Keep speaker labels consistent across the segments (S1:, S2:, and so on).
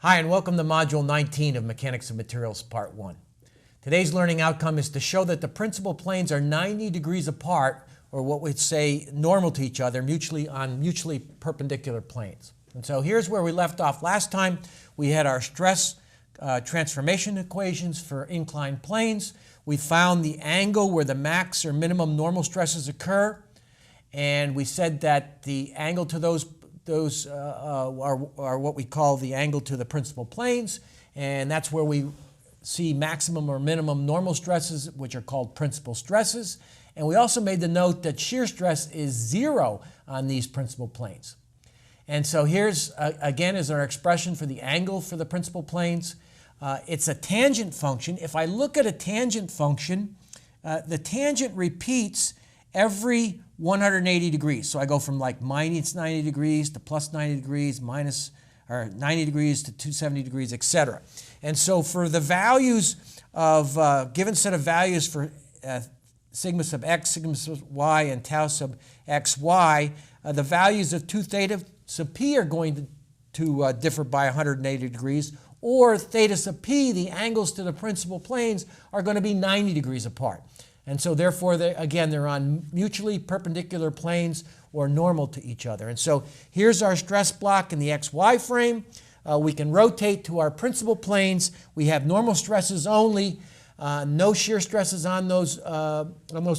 S1: Hi, and welcome to Module 19 of Mechanics of Materials, Part 1. Today's learning outcome is to show that the principal planes are 90 degrees apart, or what we'd say normal to each other, on mutually perpendicular planes. And so here's where we left off last time. We had our stress transformation equations for inclined planes. We found the angle where the max or minimum normal stresses occur, and we said that the angle to those are what we call the angle to the principal planes, and that's where we see maximum or minimum normal stresses, which are called principal stresses. And we also made the note that shear stress is 0 on these principal planes. And so here's, again, is our expression for the angle for the principal planes. It's a tangent function. If I look at a tangent function, the tangent repeats every 180 degrees. So I go from like minus 90 degrees to plus 90 degrees, or 90 degrees to 270 degrees, etc. And so for the values of given set of values for sigma sub x, sigma sub y, and tau sub xy, the values of 2 theta sub p are going to differ by 180 degrees, or theta sub p, the angles to the principal planes, are going to be 90 degrees apart. And so therefore, again, they're on mutually perpendicular planes or normal to each other. And so here's our stress block in the XY frame. We can rotate to our principal planes. We have normal stresses only, no shear stresses on those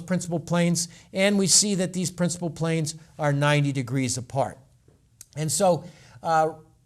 S1: principal planes. And we see that these principal planes are 90 degrees apart. And so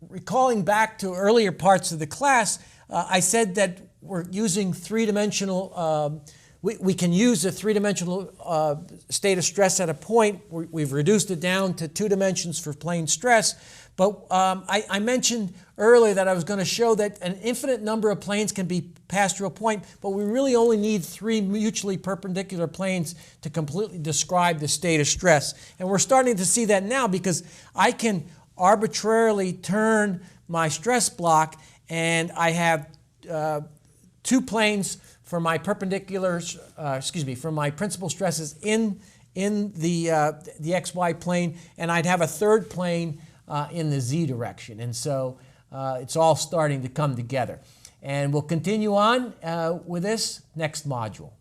S1: recalling back to earlier parts of the class, I said that we're using three-dimensional we can use a three-dimensional state of stress at a point. We've reduced it down to 2 dimensions for plane stress. But I mentioned earlier that I was going to show that an infinite number of planes can be passed through a point, but we really only need 3 mutually perpendicular planes to completely describe the state of stress. And we're starting to see that now because I can arbitrarily turn my stress block, and I have 2 planes for my perpendiculars, for my principal stresses in the XY plane, and I'd have a third plane in the Z direction. And so it's all starting to come together. And we'll continue on with this next module.